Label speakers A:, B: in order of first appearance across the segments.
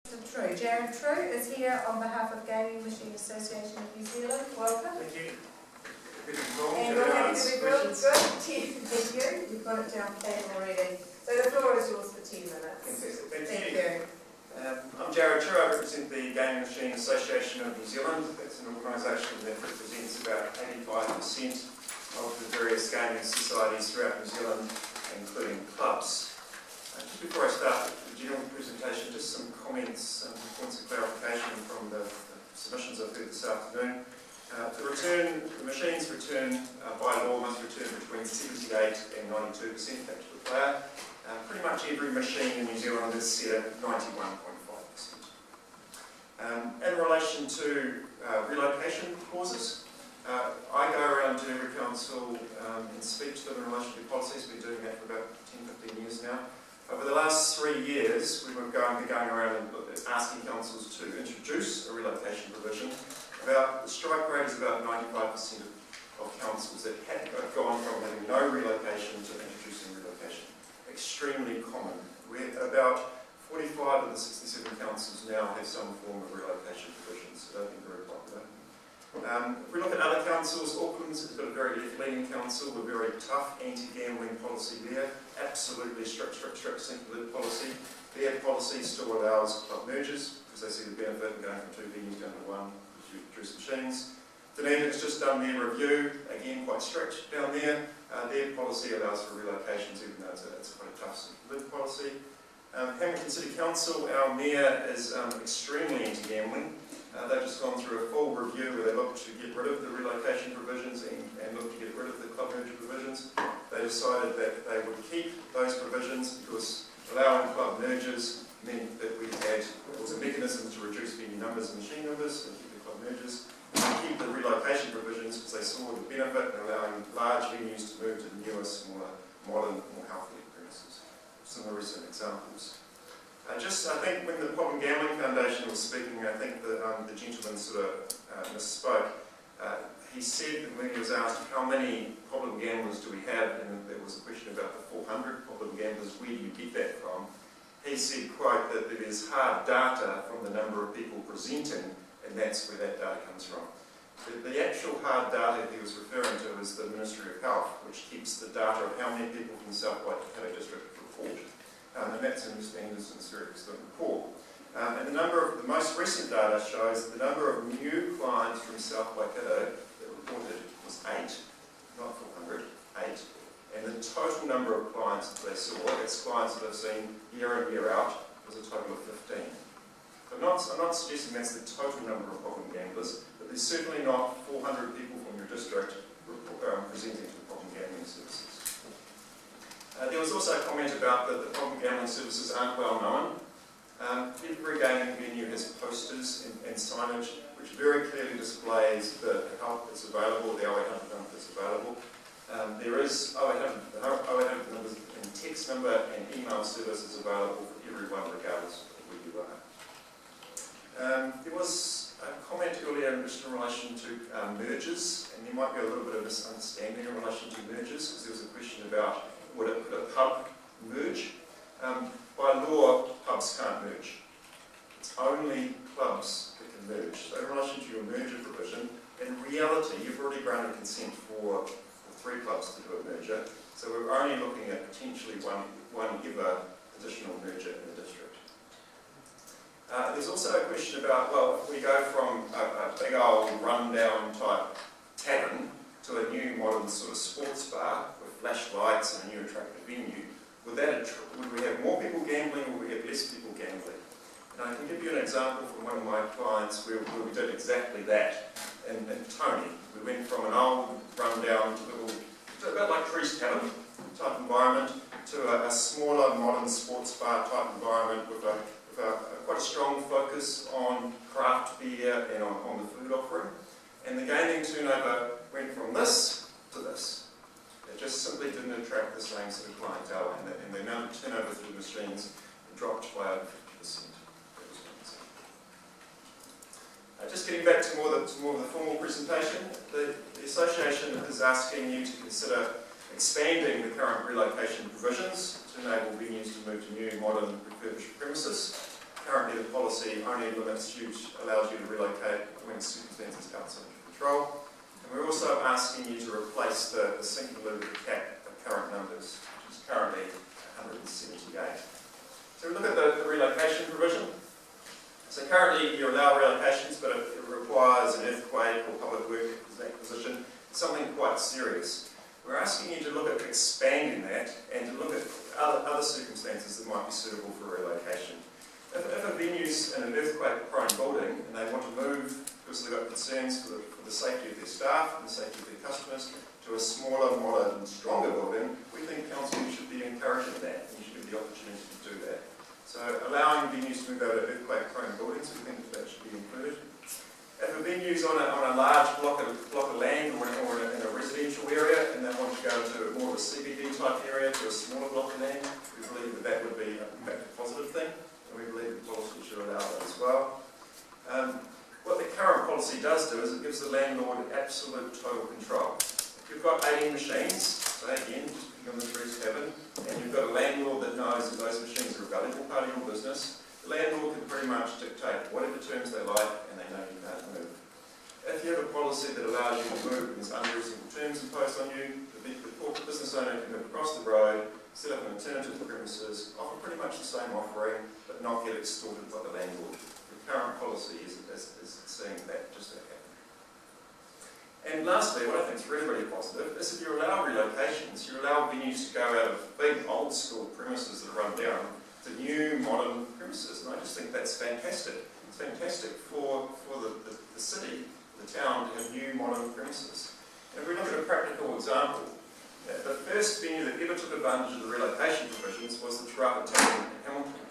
A: Jarod is here on behalf of Gaming Machine Association of New Zealand. Welcome.
B: Thank you.
A: And we're happy to be good. Thank you. You've got it down pat already. So the floor is yours for 10 minutes.
B: Thank you. I'm Jarod. I represent the Gaming Machine Association of New Zealand. It's an organisation that represents about 85% of the various gaming societies throughout New Zealand, including clubs. Just before I start the general presentation, just some comments and points of clarification from the submissions I've heard this afternoon. The machines return, by law, must return between 78 and 92% back to the player. Pretty much every machine in New Zealand is set at 91.5%. In relation to relocation clauses, I go around to every council and speak to them in relation to policies. We've been doing that for about 10-15 years now. Over the last 3 years, we were going around and asking councils to introduce a relocation provision. The strike rate is about 95% of councils that had gone from having no relocation to introducing relocation. Extremely common. About 45 of the 67 councils now have some form of relocation provisions, so they've been very popular. If we look at other councils, Auckland's has got a very left-leaning council with very tough anti-gambling policy there. Absolutely strict single policy. Their policy still allows club mergers because they see the benefit of going from 2 venues down to 1 with reduced machines. Dunedin's just done their review, again quite strict down there. Their policy allows for relocations even though it's quite a tough single policy. Hamilton City Council, our mayor is extremely anti-gambling. They've just gone through a full review where they look to get rid of the relocation provisions and look to get rid of the club merger provisions. They decided that they would keep those provisions because allowing club mergers meant that it was a mechanism to reduce venue numbers and machine numbers and keep the club mergers. And keep the relocation provisions because they saw the benefit in allowing large venues to move to the newer, smaller, modern, more healthy premises. Some recent examples. I think when the Problem Gambling Foundation was speaking, I think the gentleman sort of misspoke. He said that when he was asked how many problem gamblers do we have, and there was a question about the 400 problem gamblers, where do you get that from? He said, quote, that it is hard data from the number of people presenting, and that's where that data comes from. The actual hard data he was referring to is the Ministry of Health, which keeps the data of how many people from South Waikato District report. And that's in the standards and serious report. And the most recent data shows that the number of new clients from South Waikato that reported was 8, not 400, 8. And the total number of clients that they saw, that's clients that they've seen year in, year out, was a total of 15. I'm not suggesting that's the total number of problem gamblers, but there's certainly not 400 people from your district presenting to problem gambling services. There was also a comment about that the problem gambling services aren't well known. Every gaming venue has posters and signage which very clearly displays the help that's available, the 0800 number that's available. There is 0800 numbers and text number and email services available for everyone regardless of where you are. There was a comment earlier just in relation to mergers, and there might be a little bit of misunderstanding in relation to mergers because there was a question about could a pub merge? By law, pubs can't merge. It's only clubs that can merge. So in relation to your merger provision, in reality, you've already granted consent for 3 clubs to do a merger. So we're only looking at potentially one ever additional merger in the district. There's also a question about, well, if we go from a big old rundown type tavern to a new modern sort of sports bar with flashlights and a new attractive venue, would we have more people gambling or would we have less people gambling? And I can give you an example from one of my clients where we did exactly that in Tony. We went from an old rundown little, about like Tree's Tavern type environment to a smaller modern sports bar type environment with quite a strong focus on craft beer and on the food offering. And the gaming turnover went from this to this. It just simply didn't attract the same sort of clientele, and the amount of turnover through the machines dropped by over 50%. Just getting back to more of the formal presentation, the association is asking you to consider expanding the current relocation provisions to enable venues to move to new, modern, refurbished premises. Currently the policy only allows you to relocate when circumstances outside your control. And we're also asking you to replace the sinking limit cap of current numbers, which is currently 178. So we look at the relocation provision. So currently you allow relocations, but it requires an earthquake or public work acquisition, something quite serious. We're asking you to look at expanding that and to look at other circumstances that might be suitable for relocation. If a venue's in an earthquake-prone building and they want to move because they've got concerns for the safety of their staff and the safety of their customers to a smaller, modern, stronger building, we think council should be encouraging that and you should have the opportunity to do that. So allowing venues to move out of earthquake-prone buildings, we think that should be included. If a venue's on a large block of land or in a residential area and they want to go into more of a CBD type area to a smaller block of land, we believe that would be in fact a positive thing, and we believe the policy should allow that as well. What the current policy does do is it gives the landlord absolute total control. If you've got 18 machines, so again, just picking on the trees cabin, and you've got a landlord that knows that those machines are a valuable part of your business, the landlord can pretty much dictate whatever terms they like and they know you can't move. If you have a policy that allows you to move and there's unreasonable terms imposed on you, the corporate business owner can move across the road, set up an alternative premises, offer pretty much the same offering, but not get extorted by the landlord. The current policy is seeing that just happen. And lastly, what I think is really, really positive is if you allow relocations, you allow venues to go out of big old school premises that are run down to new modern premises, and I just think that's fantastic. It's fantastic for the city, the town, to have new modern premises. And if we look at a practical example, the first venue that ever took advantage of the relocation provisions was the Jarod in Hamilton.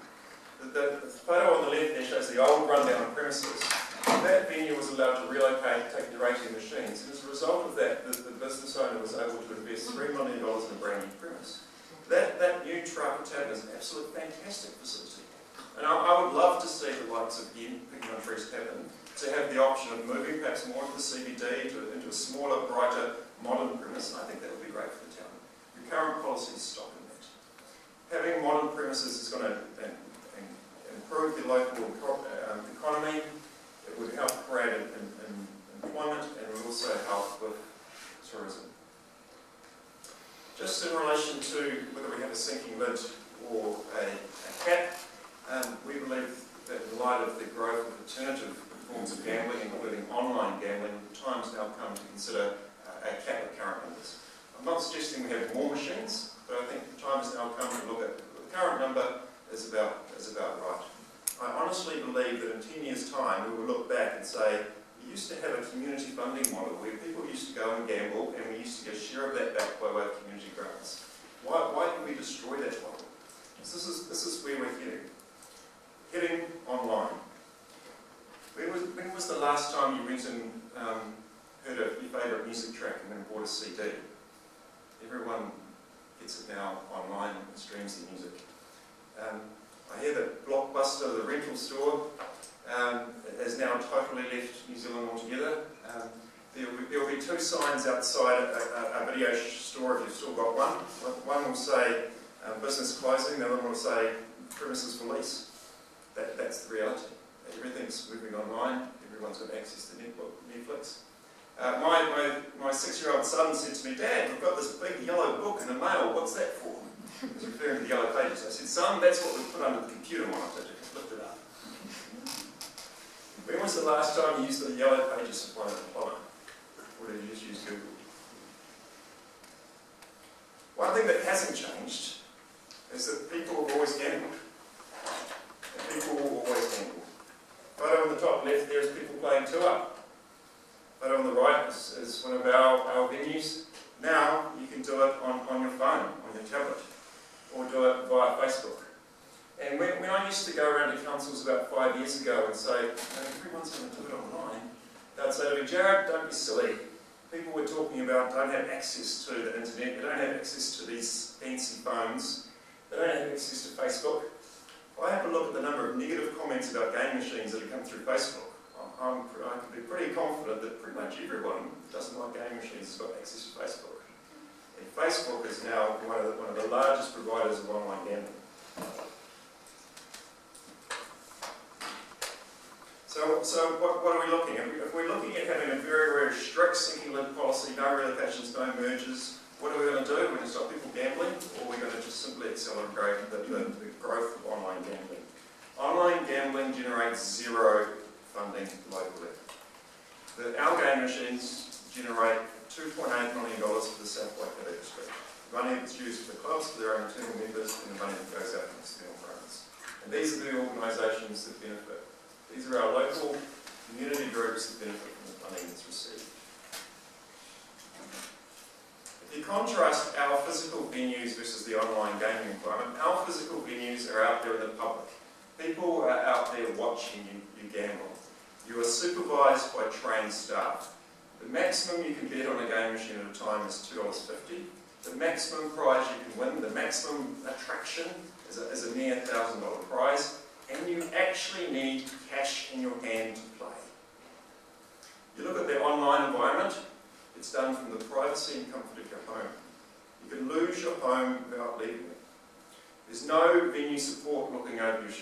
B: The photo on the left there shows the old rundown premises. That venue was allowed to relocate, take their 18 machines, and as a result of that, the business owner was able to invest $3 million in a brand new premise. That new Jarod is an absolute fantastic facility. And I would love to see the likes of picking on trees happen, to have the option of moving perhaps more into the CBD, into a smaller, brighter, modern premise, and I think that would be great for the town. The current policy is stopping that. Having modern premises is going to improve the local economy. It would help create employment and would also help with tourism. Just in relation to whether we have a sinking lid or a cap, we believe that in light of the growth of alternative forms of gambling, including online gambling, the time has now come to consider a cap of current numbers. I'm not suggesting we have more machines, but I think the time has now come to look at the current number is about right. I honestly believe that in 10 years' time we will look back and say, we used to have a community funding model where people used to go and gamble and we used to get a share of that back by way of community grants. Why did we destroy that model? This is where we're heading. Heading online. When was the last time you went and heard of your favourite music track and then bought a CD? Everyone gets it now online and streams their music. I hear that Blockbuster, the rental store, has now totally left New Zealand altogether. There will be two signs outside a video store if you've still got one. One will say business closing, the other one will say premises for lease. That's the reality. Everything's moving online, everyone's got access to Netflix. My 6-year-old son said to me, Dad, we've got this big yellow book in the mail, what's that for? He was referring to the yellow pages. I said, son, that's what we put under the computer monitor to lift it up. When was the last time you used the yellow pages to find a plumber? Or did you just use Google? One thing that hasn't changed is that people have always gambled. And people will always gamble. Photo on the top left there is people playing two-up. Photo on the right is one of our venues. Now you can do it on your phone, on your tablet, or do it via Facebook. And when I used to go around to councils about 5 years ago and say, everyone's going to do it online, they'd say to me, Jarod, don't be silly. People were talking about don't have access to the internet, they don't have access to these fancy phones, they don't have access to Facebook. I have a look at the number of negative comments about game machines that have come through Facebook. I can be pretty confident that pretty much everyone who doesn't like game machines has got access to Facebook. And Facebook is now one of the largest providers of online gambling. So what are we looking at? If we're looking at having a very, very strict sinking-lid policy, no relocations, no mergers, what are we going to do? We're going to stop people gambling, or we're going to just simply accelerate the growth of online gambling? Online gambling generates zero funding locally. Our game machines generate $2.8 million for the South Waikato District. The money that's used for the clubs, for their own internal members, and the money that goes out from external grants. And these are the organisations that benefit. These are our local community groups that benefit from the funding that's received. If you contrast our physical venues versus the online gaming environment, our physical venues are out there in the public. People are out there watching you gamble. You are supervised by trained staff. The maximum you can bet on a game machine at a time is $2.50. The maximum prize you can win, the maximum attraction is a mere $1,000 prize. And you actually need cash in your hand to play. You look at the online environment, it's done from the privacy and comfort of your home. You can lose your home without leaving it. There's no venue support looking over your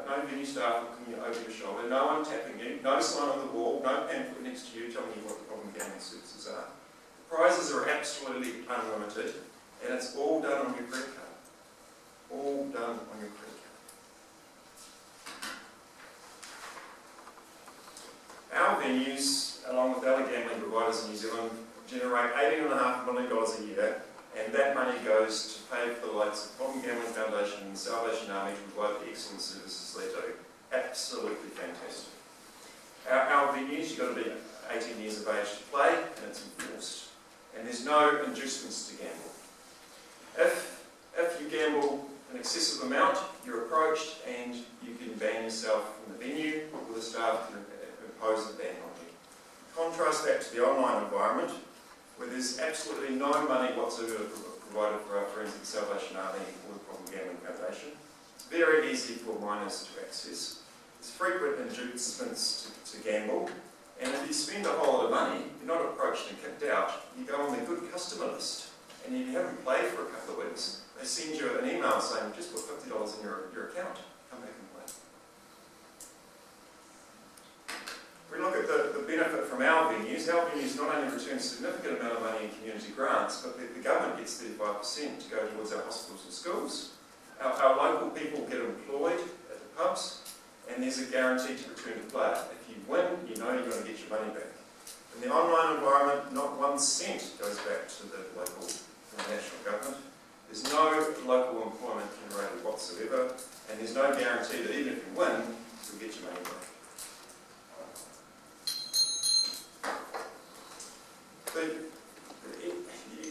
B: no venue staff looking over your shoulder, no one tapping you, no sign on the wall, no pamphlet next to you telling you what the problem gambling services are. The prizes are absolutely unlimited, and it's all done on your credit card. All done on your credit card. Our venues, along with other gambling providers in New Zealand, generate $18.5 million a year, and that money goes to pay for the likes of Modern Gambling Foundation and Salvation Army to provide the excellent services they do. Absolutely fantastic. Our venues, you've got to be 18 years of age to play, and it's enforced. And there's no inducements to gamble. If you gamble an excessive amount, you're approached and you can ban yourself from the venue, or the staff can impose a ban on you. Contrast that to the online environment, where there's absolutely no money whatsoever provided for our friends at the Salvation Army or the Modern Gambling Foundation. It's very easy for minors to access. There's frequent inducements to gamble, and if you spend a whole lot of money, you're not approached and kicked out, you go on the good customer list. And if you haven't played for a couple of weeks, they send you an email saying, just put $50 in your account, come back and play. We look at the benefit from our venues not only return a significant amount of money in community grants, but the government gets 35% to go towards our hospitals and schools. Our local people get employed at the pubs, and there's a guarantee to return to play. If you win, you know you're going to get your money back. In the online environment, not 1 cent goes back to the local or national government. There's no local employment generated whatsoever, and there's no guarantee that even if you win, you'll get your money back.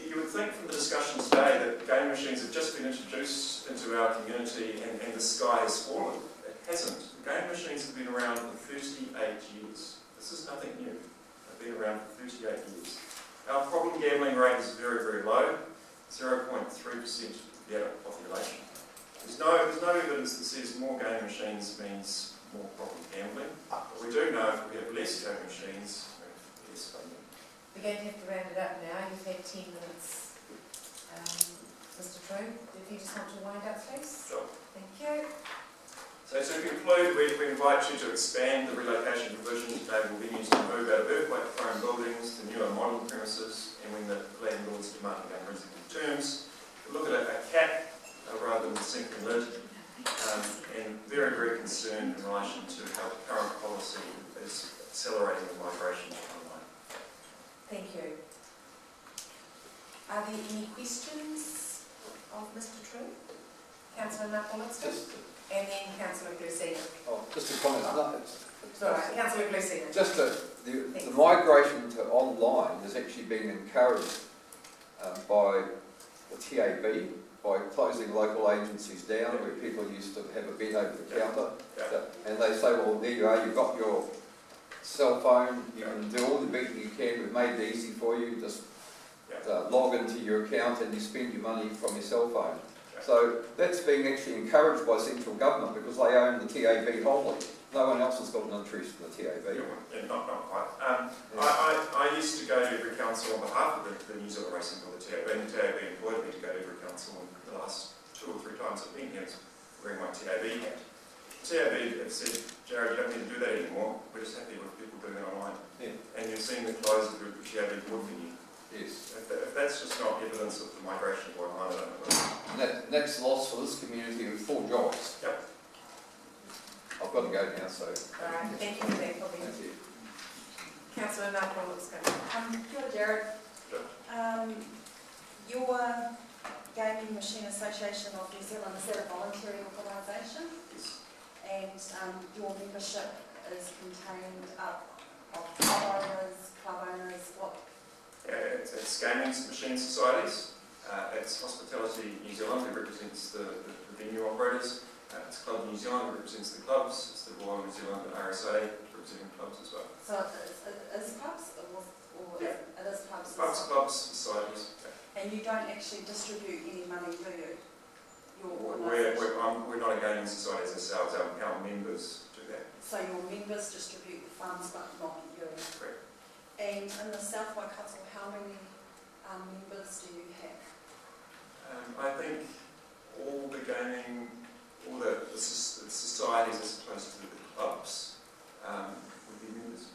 B: You would think from the discussion today that game machines have just been introduced into our community and the sky has fallen. It hasn't. Game machines have been around for 38 years. This is nothing new. They've been around for 38 years. Our problem gambling rate is very, very low, 0.3% of the adult population. There's no evidence that says more game machines means more problem gambling. But we do know if we have less game machines, we have less funding.
A: We're going to have to round it up now. You've had 10 minutes, Mr. True. If you just want to wind up, please.
B: Sure.
A: Thank you.
B: So to conclude, we invite you to expand the relocation provision to enable venues to move out of earthquake-prone buildings to newer modern premises, and when the landlords demand unreasonable terms, to look at a cap rather than a sinking lid, and very, very concerned in relation to how the current policy is accelerating the migration to online.
A: Thank you. Are there any questions of Mr. True? Councillor Napolitz? And then Councillor Glusina.
C: Oh, just a comment on that.
A: Sorry, Councillor Glusina.
C: Just the migration to online has actually been encouraged by the TAB, by closing local agencies down where people used to have a bet over the counter. And they say, well, there you are, you've got your cell phone, you can do all the betting you can, we've made it easy for you, just log into your account and you spend your money from your cell phone. So that's being actually encouraged by central government because they own the TAB wholly. No one else has got an interest in the TAB.
B: Yeah, not quite. I used to go to every council on behalf of the New Zealand Racing for the TAB, and the TAB employed me to go to every council, and the last 2 or 3 times I've been here wearing my TAB hat. The TAB have said, Jarod, you don't need to do that anymore. We're just happy with people doing it online.
C: Yeah.
B: And you've seen the close of the TAB board venue.
C: Yes.
B: If that's just not evidence of the migration of online, I don't know what is.
C: And that's loss for this community of 4 jobs.
B: Yep.
C: I've got to go now, so.
A: All right, thank you for that, Bobby.
C: Thank you.
A: Councillor Knuckle looks good.
D: Kia ora, Jarod. Your Gaming Machine Association of New Zealand, is that a voluntary organisation?
B: Yes.
D: And your membership is contained up of club owners, what?
B: It's gaming machine societies. It's Hospitality New Zealand, who represents the venue operators. It's Club New Zealand, who represents the clubs. It's the Royal New Zealand RSA, representing clubs as well.
D: So it is clubs, or
B: Yeah.
D: it is clubs?
B: Clubs, societies. Yeah.
D: And you don't actually distribute any money, do you? Your
B: We're
D: organisation?
B: not a gaming society as ourselves. Our members do that.
D: So your members distribute the funds, but not you?
B: Correct.
D: And in the South Waikato, how many members do you have?
B: I think all the gaming, all the societies as opposed to the clubs would be members.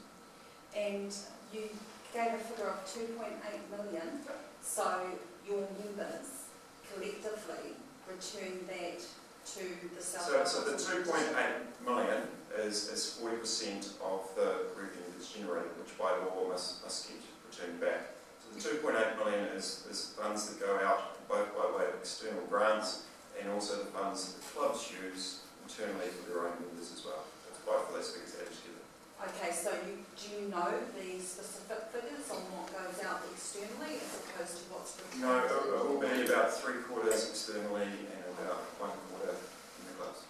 D: And you gave a figure of 2.8 million, so your members collectively return that to the South Waikato.
B: So the 2.8 million is 40% of the revenue that's generated, which by law must get returned back. So the 2.8 million is funds that go out both by way of external grants and also the funds that the clubs use internally for their own members as well. That's both of those figures added together.
D: Okay, so do you know the specific figures on what goes out externally as opposed to what's returned?
B: No, it will be about 3/4 externally and about 1/4 in the clubs.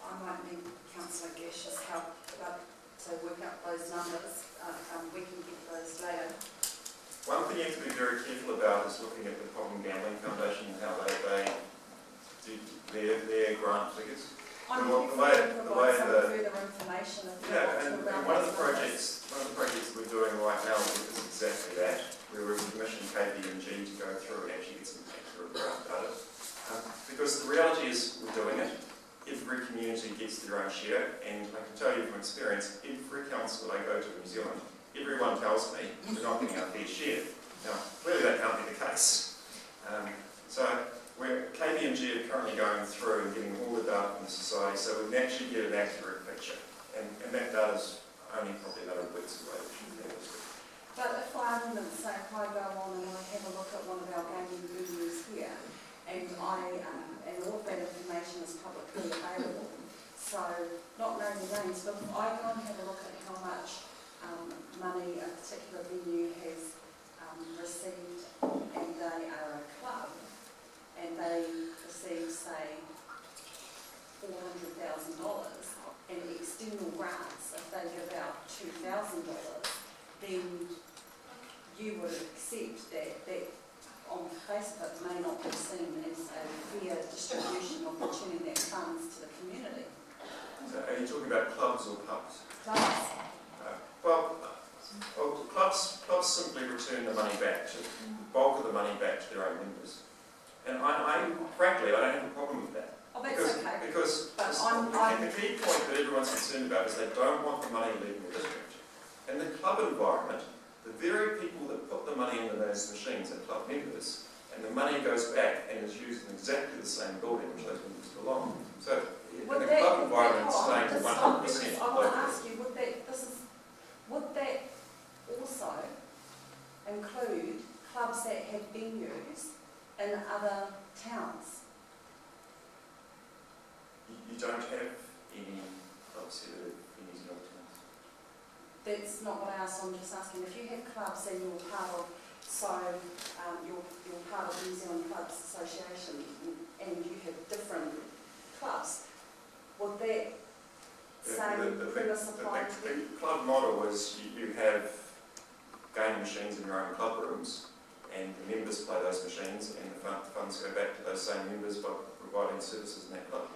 D: I might need Councillor Gesh's help to work out those numbers. We can get those later.
B: One thing you have to be very careful about is looking at the Problem Gambling Foundation and how they do their grant figures.
D: I'm
B: The
D: happy
B: way-
D: to
B: the
D: provide
B: way
D: some
B: the-
D: further information if you
B: Yeah,
D: want to
B: and
D: around
B: one of
D: those
B: the
D: numbers.
B: projects we're doing right now is exactly that. We're commissioning KPMG to go through and actually get some accurate grant data. Because the reality is we're doing it. Every community gets their own share, and I can tell you from experience, every council that I go to in New Zealand, everyone tells me we're not getting our fair share. Now, clearly that can't be the case. So KPMG are currently going through and getting all the data from the society, so we can actually get an accurate picture. And that data's only probably another week's away, which should be able to.
D: But if for argument's sake, I go on and I have a look at one of our gaming venues here, and and all of that information is publicly available, so not knowing the names, but if I go and have a look at how much money a particular venue has received, and they are a club, and they receive, say, $400,000, and external grants, if they give out $2,000, then you would accept that on the face of it may not be seen as a fair distribution of returning that funds to the community.
B: So are you talking about clubs or pubs?
D: Clubs.
B: Well, clubs simply return the money back, the bulk of the money back to their own members. And frankly, I don't have a problem with that.
D: Oh, that's okay.
B: Because
D: But
B: the key point that everyone's concerned about is they don't want the money leaving the district. In the club environment, the very people that put the money into those machines are club members, and the money goes back and is used in exactly the same building which those members belong. So in the club environment, it's staying to 100%
D: I want to
B: local.
D: ask you, would that also include clubs that have venues in other towns?
B: You don't have any clubs here in New Zealand towns.
D: That's not what I asked. I'm just asking if you have clubs and you're part of, you're part of New Zealand Clubs Association and you have different clubs, would that same premise apply to them?
B: The club model is you have gaming machines in your own club rooms, and the members play those machines, and the funds go back to those same members by providing services in that club.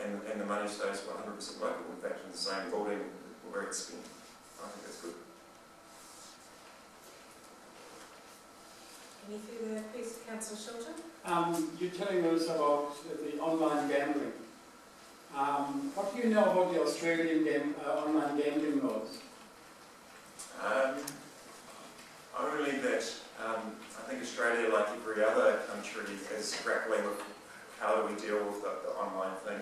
B: And the money stays 100% local, in fact, in the same building where it's spent. I think that's good.
A: Any further questions, Councillor Shelton?
E: You're telling us about the online gambling. What do you know about the Australian online gambling laws?
B: Only that I think Australia, like every other country, is grappling with how do we deal with the online thing,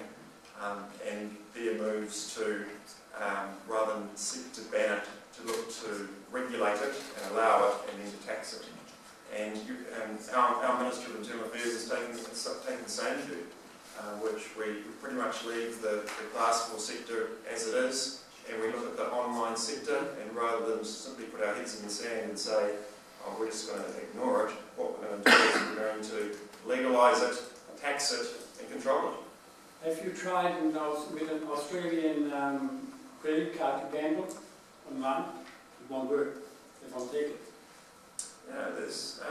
B: and their moves to, rather than seek to ban it, to look to regulate it and allow it and then to tax it. And our Minister of Internal Affairs has taken the same view, which we pretty much leave the class 4 sector as it is, and we look at the online sector, and rather than simply put our heads in the sand and say, oh, we're just going to ignore it, what we're going to do is we're going to legalise it, tax it, and control it.
E: Have you tried with an Australian credit card to gamble online? It won't work. They won't take it.
B: Yeah, there's.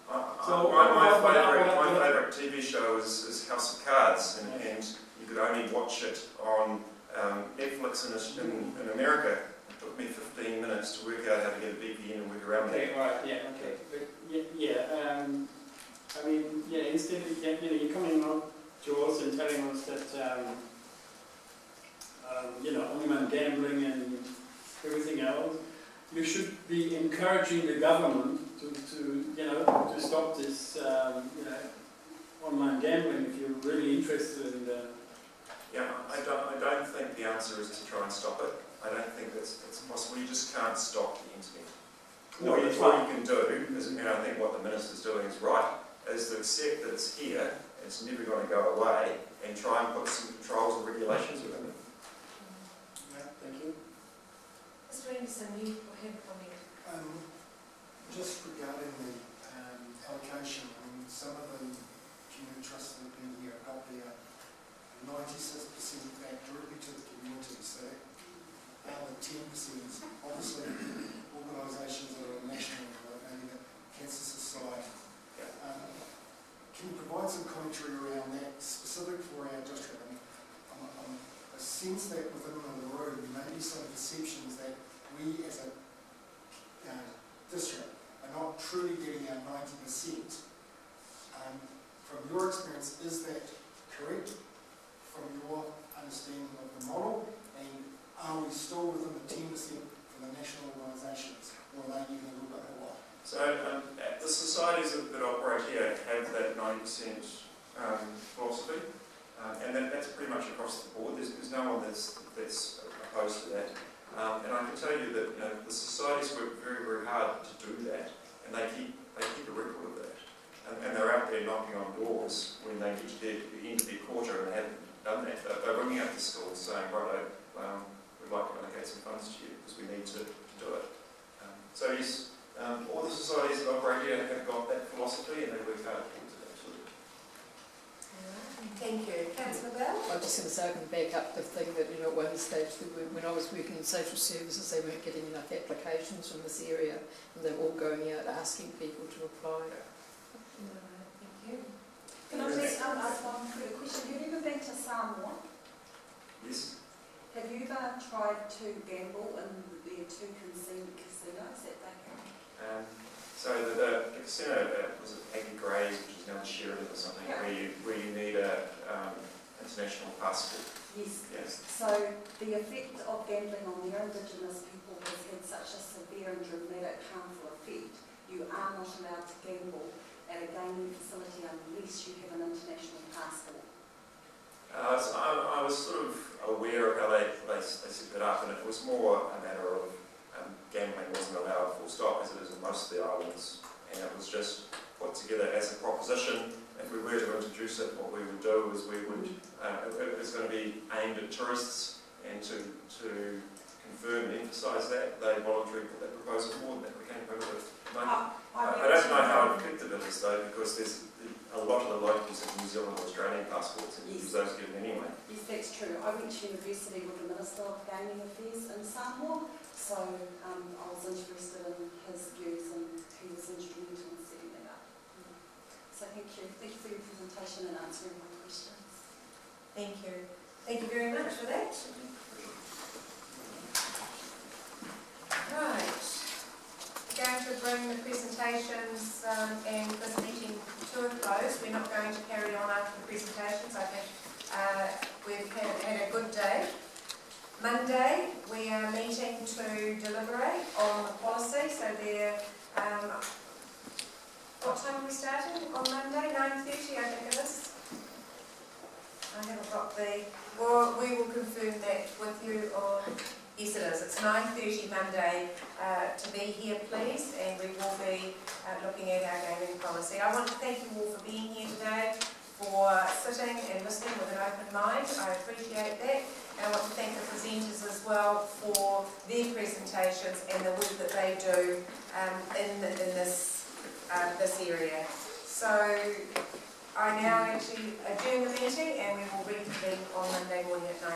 E: So
B: my favourite TV show is House of Cards, and you could only watch it on Netflix in America. It took me 15 minutes to work out how to get a VPN and work around that.
E: Okay, right, yeah, okay. But I mean, instead of, you're coming up to us and telling us that, online gambling and everything else, you should be encouraging the government to stop this, online gambling if you're really interested in the...
B: Yeah, I don't think the answer is to try and stop it. I don't think it's possible. You just can't stop the internet.
E: No,
B: What you can do is, and I think what the Minister's doing is right, is to accept that it's here, and it's never going to go away, and try and put some controls and regulations within it.
E: Thank you.
A: Mr. Anderson, you have a comment.
F: Just regarding the allocation, I mean, some of the community trusts that have been here got their 96% back directly to the community, so the other 10% is obviously organisations that are national, like maybe the Cancer Society. Can you provide some commentary around that, specific for our district? I sense that within the room, maybe some perceptions that we as a district are not truly getting our 90%. From your experience, is that correct from your understanding of the model? And are we still within the 10% for the national organisations, or are they getting a little bit more?
B: So the societies that operate here have that 90% philosophy, and that's pretty much across the board. There's no one that's opposed to that. And I can tell you that the societies work very, very hard to do that, and they keep a record of that. And they're out there knocking on doors when they get to the end of their quarter and they haven't done that. They're ringing up the schools saying, right, we'd like to allocate some funds to you because we need to do it. So yes, all the societies that operate here have got that philosophy and they work hard towards it, absolutely.
A: Thank you. Councillor Bell?
G: I'm just going to say I can back up the thing that, at one stage, when I was working in social services, they weren't getting enough applications from this area, and they were all going out asking people to apply.
A: Thank you.
D: Can I just ask one quick question? Have you ever been to Samoa?
B: Yes.
D: Have you ever tried to gamble in their two casinos that they have?
B: So the casino was at Aggie Gray's, which is now in Sheridan or something,
D: Yeah.
B: where you need a international passport.
D: Yes.
B: Yes.
D: So the effect of gambling on their Indigenous people has had such a severe and dramatic harmful effect. You are not allowed to gamble at a gaming facility unless you have an international passport.
B: So I was sort of aware of how they set it up, and it was more a matter of gambling wasn't allowed full stop, as it is in most of the islands, and it was just put together as a proposition. If we were to introduce it, what we would do is we would, it was going to be aimed at tourists, and to confirm and emphasise that, they voluntarily put that proposal forward, and that became prohibitive. I don't know how effective it is though, because there's a lot of the locals have New Zealand or Australian passports, and use those given anyway.
D: Yes, that's true. I went to university with the Minister of Gaming Affairs in Samoa, so I was interested in his views and he was instrumental in setting that up. So thank you. Thank you for your presentation and answering my questions.
A: Thank you. Thank you very much for that. Right. We're going to bring the presentations and this meeting to a close. We're not going to carry on after the presentations. I think we've had a good day. Monday, we are meeting to deliberate on the policy, so they're, what time are we starting on Monday? 9:30, I think it is. I haven't got or we will confirm that with you, or, yes it is, it's 9:30 Monday, to be here please, and we will be looking at our gaming policy. I want to thank you all for being here today, for sitting and listening with an open mind. I appreciate that. And I want to thank the presenters as well for their presentations and the work that they do in this area. So I now actually adjourn the meeting, and we will reconvene on Monday morning at 9.